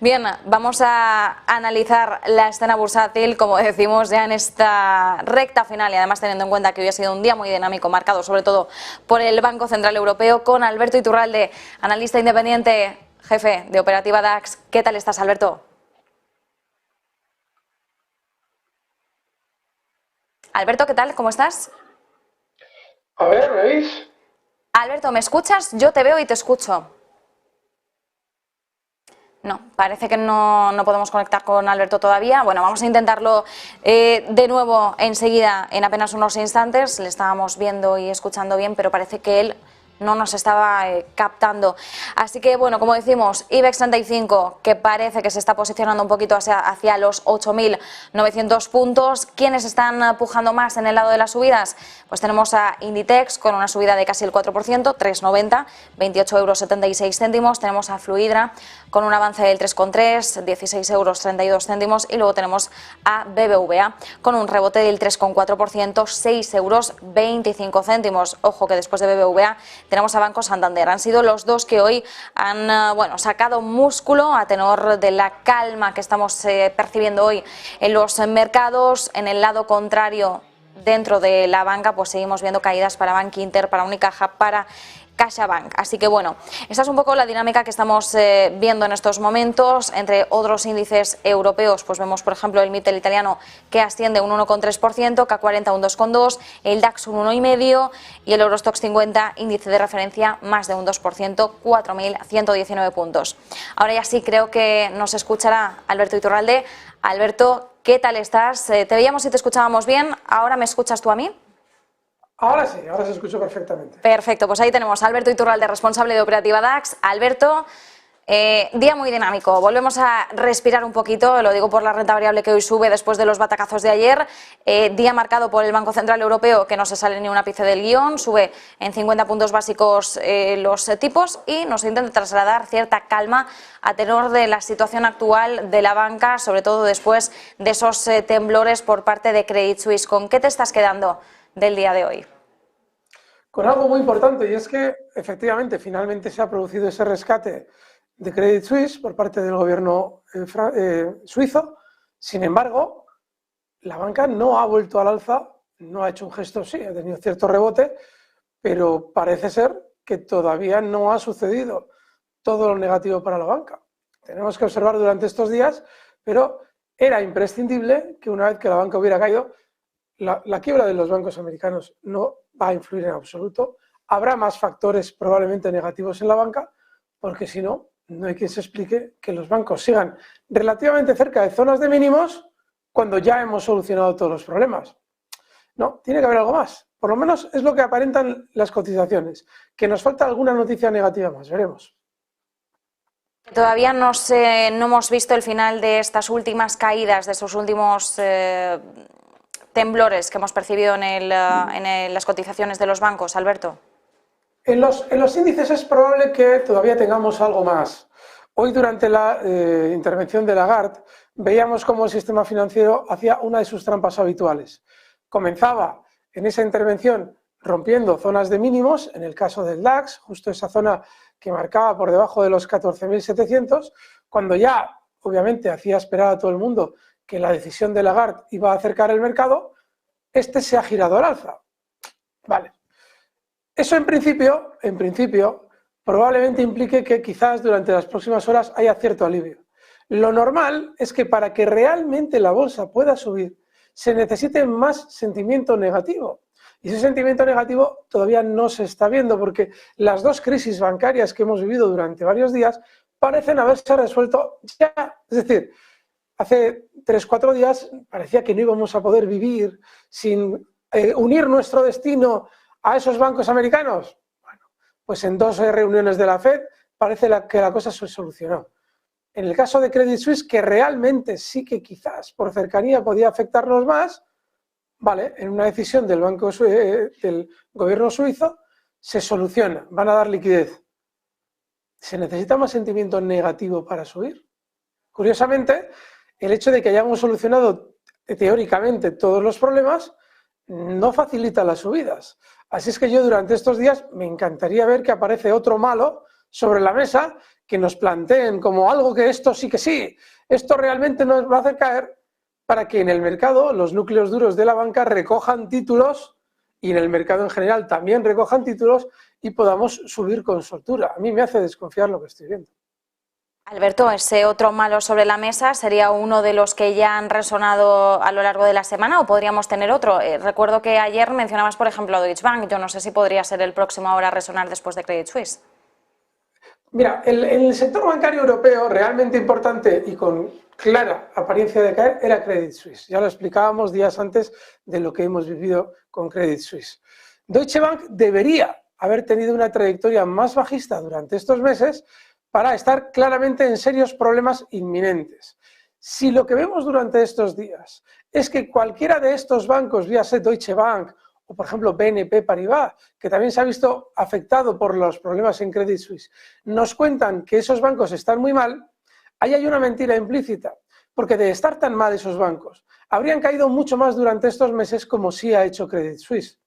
Bien, vamos a analizar la escena bursátil, como decimos, ya en esta recta final y además teniendo en cuenta que hoy ha sido un día muy dinámico, marcado sobre todo por el Banco Central Europeo, con Alberto Iturralde, analista independiente, jefe de Operativa DAX. ¿Qué tal estás, Alberto? Alberto, ¿qué tal? ¿Cómo estás? A ver, ¿me veis? Alberto, ¿me escuchas? Yo te veo y te escucho. No, parece que no podemos conectar con Alberto todavía. Bueno, vamos a intentarlo de nuevo enseguida, en apenas unos instantes. Le estábamos viendo y escuchando bien, pero parece que él no nos estaba captando. Así que, bueno, como decimos, IBEX 35, que parece que se está posicionando un poquito hacia los 8.900 puntos. ¿Quiénes están pujando más en el lado de las subidas? Pues tenemos a Inditex con una subida de casi el 4%, 3,90, 28,76 €. Tenemos a Fluidra con un avance del 3,3, 16,32 €. Y luego tenemos a BBVA con un rebote del 3,4%, 6,25 €. Ojo que después de BBVA tenemos a Banco Santander. Han sido los dos que hoy han sacado músculo a tenor de la calma que estamos percibiendo hoy en los mercados. En el lado contrario, dentro de la banca, pues seguimos viendo caídas para Bankinter, para Unicaja, para CaixaBank. Así que bueno, esta es un poco la dinámica que estamos viendo en estos momentos. Entre otros índices europeos, pues vemos por ejemplo el MITEL italiano que asciende un 1,3%, K40 un 2,2%, el DAX un 1,5% y el Eurostoxx 50, índice de referencia, más de un 2%, 4.119 puntos. Ahora ya sí creo que nos escuchará Alberto Iturralde. Alberto, ¿qué tal estás? Te veíamos y te escuchábamos bien. ¿Ahora me escuchas tú a mí? Ahora sí, ahora se escucha perfectamente. Perfecto, pues ahí tenemos a Alberto Iturralde, responsable de Operativa DAX. Alberto, día muy dinámico. Volvemos a respirar un poquito, lo digo por la renta variable que hoy sube después de los batacazos de ayer. Día marcado por el Banco Central Europeo, que no se sale ni un ápice del guión, sube en 50 puntos básicos los tipos y nos intenta trasladar cierta calma a tenor de la situación actual de la banca, sobre todo después de esos temblores por parte de Credit Suisse. ¿Con qué te estás quedando del día de hoy? Con algo muy importante, y es que efectivamente finalmente se ha producido ese rescate de Credit Suisse por parte del gobierno suizo. Sin embargo, la banca no ha vuelto al alza, no ha hecho un gesto, sí, ha tenido cierto rebote, pero parece ser que todavía no ha sucedido todo lo negativo para la banca. Tenemos que observar durante estos días, pero era imprescindible que una vez que la banca hubiera caído, la quiebra de los bancos americanos no va a influir en absoluto. Habrá más factores probablemente negativos en la banca, porque si no, no hay quien se explique que los bancos sigan relativamente cerca de zonas de mínimos cuando ya hemos solucionado todos los problemas. No, tiene que haber algo más. Por lo menos es lo que aparentan las cotizaciones. Que nos falta alguna noticia negativa más, veremos. Todavía no hemos visto el final de estas últimas caídas, de esos últimos temblores que hemos percibido en las cotizaciones de los bancos, Alberto. En los índices es probable que todavía tengamos algo más. Hoy, durante la intervención de Lagarde, veíamos cómo el sistema financiero hacía una de sus trampas habituales. Comenzaba en esa intervención rompiendo zonas de mínimos, en el caso del DAX, justo esa zona que marcaba por debajo de los 14.700, cuando ya, obviamente, hacía esperar a todo el mundo que la decisión de Lagarde iba a acercar el mercado, este se ha girado al alza. Vale. Eso en principio, probablemente implique que quizás durante las próximas horas haya cierto alivio. Lo normal es que para que realmente la bolsa pueda subir, se necesite más sentimiento negativo. Y ese sentimiento negativo todavía no se está viendo, porque las dos crisis bancarias que hemos vivido durante varios días parecen haberse resuelto ya. Es decir, hace 3-4 días parecía que no íbamos a poder vivir sin unir nuestro destino a esos bancos americanos. Bueno, pues en 2 reuniones de la FED parece que la cosa se solucionó. En el caso de Credit Suisse, que realmente sí que quizás por cercanía podía afectarnos más, vale, en una decisión del gobierno suizo se soluciona, van a dar liquidez. ¿Se necesita más sentimiento negativo para subir? Curiosamente, el hecho de que hayamos solucionado teóricamente todos los problemas no facilita las subidas. Así es que yo durante estos días me encantaría ver que aparece otro malo sobre la mesa que nos planteen como algo que esto sí que sí, esto realmente nos va a hacer caer, para que en el mercado los núcleos duros de la banca recojan títulos y en el mercado en general también recojan títulos y podamos subir con soltura. A mí me hace desconfiar lo que estoy viendo. Alberto, ese otro malo sobre la mesa sería uno de los que ya han resonado a lo largo de la semana, o podríamos tener otro. Recuerdo que ayer mencionabas, por ejemplo, a Deutsche Bank. Yo no sé si podría ser el próximo ahora a resonar después de Credit Suisse. Mira, el sector bancario europeo realmente importante y con clara apariencia de caer era Credit Suisse. Ya lo explicábamos días antes de lo que hemos vivido con Credit Suisse. Deutsche Bank debería haber tenido una trayectoria más bajista durante estos meses para estar claramente en serios problemas inminentes. Si lo que vemos durante estos días es que cualquiera de estos bancos, vía Deutsche Bank o por ejemplo BNP Paribas, que también se ha visto afectado por los problemas en Credit Suisse, nos cuentan que esos bancos están muy mal, ahí hay una mentira implícita, porque de estar tan mal esos bancos, habrían caído mucho más durante estos meses como sí ha hecho Credit Suisse.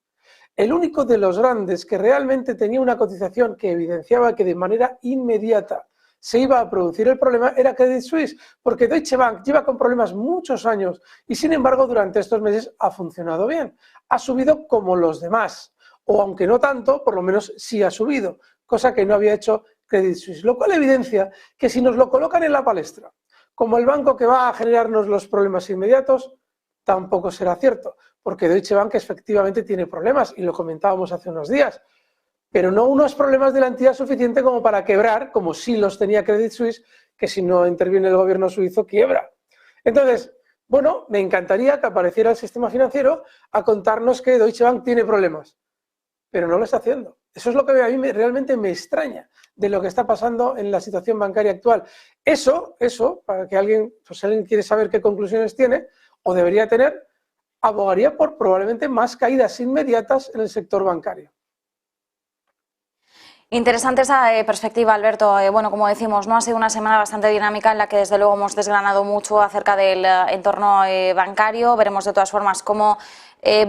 El único de los grandes que realmente tenía una cotización que evidenciaba que de manera inmediata se iba a producir el problema era Credit Suisse, porque Deutsche Bank lleva con problemas muchos años y sin embargo durante estos meses ha funcionado bien, ha subido como los demás, o aunque no tanto, por lo menos sí ha subido, cosa que no había hecho Credit Suisse, lo cual evidencia que si nos lo colocan en la palestra como el banco que va a generarnos los problemas inmediatos, tampoco será cierto, porque Deutsche Bank efectivamente tiene problemas y lo comentábamos hace unos días, pero no unos problemas de la entidad suficiente como para quebrar, como sí los tenía Credit Suisse, que si no interviene el gobierno suizo, quiebra. Entonces, bueno, me encantaría que apareciera el sistema financiero a contarnos que Deutsche Bank tiene problemas, pero no lo está haciendo. Eso es lo que a mí realmente me extraña de lo que está pasando en la situación bancaria actual. Eso, para que alguien, pues si alguien quiere saber qué conclusiones tiene o debería tener, abogaría por probablemente más caídas inmediatas en el sector bancario. Interesante esa perspectiva, Alberto. Bueno, como decimos, no ha sido una semana bastante dinámica en la que desde luego hemos desgranado mucho acerca del entorno bancario. Veremos de todas formas cómo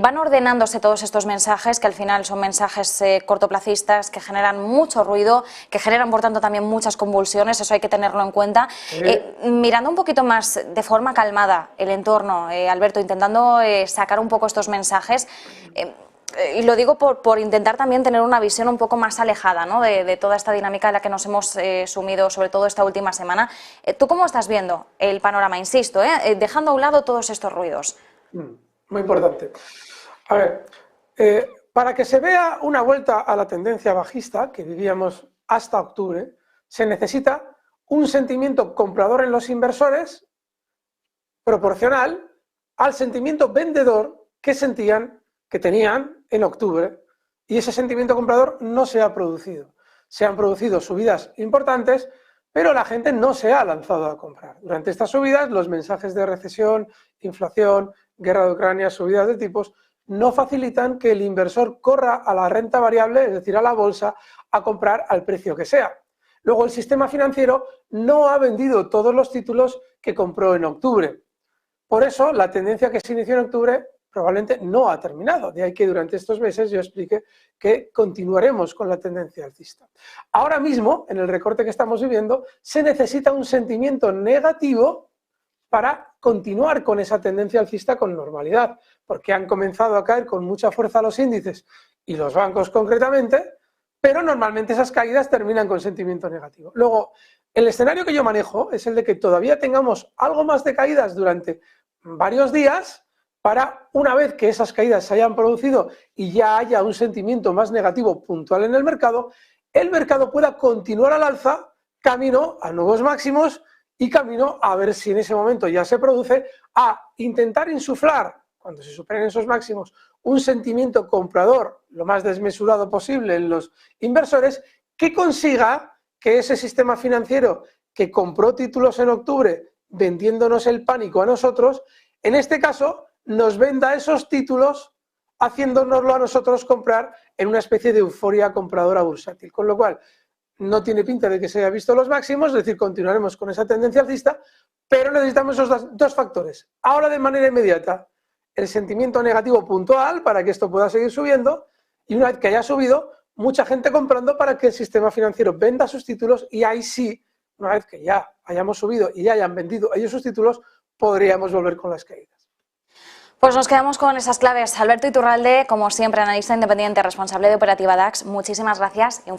van ordenándose todos estos mensajes, que al final son mensajes cortoplacistas que generan mucho ruido, que generan por tanto también muchas convulsiones, eso hay que tenerlo en cuenta. Mirando un poquito más de forma calmada el entorno, Alberto, intentando sacar un poco estos mensajes, y lo digo por intentar también tener una visión un poco más alejada, ¿no?, de toda esta dinámica en la que nos hemos sumido, sobre todo esta última semana. ¿Tú cómo estás viendo el panorama? Insisto, dejando a un lado todos estos ruidos. Muy importante. A ver, para que se vea una vuelta a la tendencia bajista que vivíamos hasta octubre, se necesita un sentimiento comprador en los inversores proporcional al sentimiento vendedor que tenían en octubre, y ese sentimiento comprador no se ha producido. Se han producido subidas importantes, pero la gente no se ha lanzado a comprar. Durante estas subidas, los mensajes de recesión, inflación, guerra de Ucrania, subidas de tipos, no facilitan que el inversor corra a la renta variable, es decir, a la bolsa, a comprar al precio que sea. Luego, el sistema financiero no ha vendido todos los títulos que compró en octubre. Por eso, la tendencia que se inició en octubre probablemente no ha terminado. De ahí que durante estos meses yo explique que continuaremos con la tendencia alcista. Ahora mismo, en el recorte que estamos viviendo, se necesita un sentimiento negativo para continuar con esa tendencia alcista con normalidad, porque han comenzado a caer con mucha fuerza los índices y los bancos concretamente, pero normalmente esas caídas terminan con sentimiento negativo. Luego, el escenario que yo manejo es el de que todavía tengamos algo más de caídas durante varios días, para una vez que esas caídas se hayan producido y ya haya un sentimiento más negativo puntual en el mercado pueda continuar al alza, camino a nuevos máximos y camino a ver si en ese momento ya se produce, a intentar insuflar, cuando se superen esos máximos, un sentimiento comprador lo más desmesurado posible en los inversores, que consiga que ese sistema financiero que compró títulos en octubre vendiéndonos el pánico a nosotros, en este caso nos venda esos títulos haciéndonoslo a nosotros comprar en una especie de euforia compradora bursátil. Con lo cual, no tiene pinta de que se haya visto los máximos, es decir, continuaremos con esa tendencia alcista, pero necesitamos esos dos factores. Ahora, de manera inmediata, el sentimiento negativo puntual para que esto pueda seguir subiendo, y una vez que haya subido, mucha gente comprando para que el sistema financiero venda sus títulos y ahí sí una vez que ya hayamos subido y ya hayan vendido ellos sus títulos, podríamos volver con las caídas. Pues nos quedamos con esas claves. Alberto Iturralde, como siempre, analista independiente, responsable de Operativa DAX, muchísimas gracias.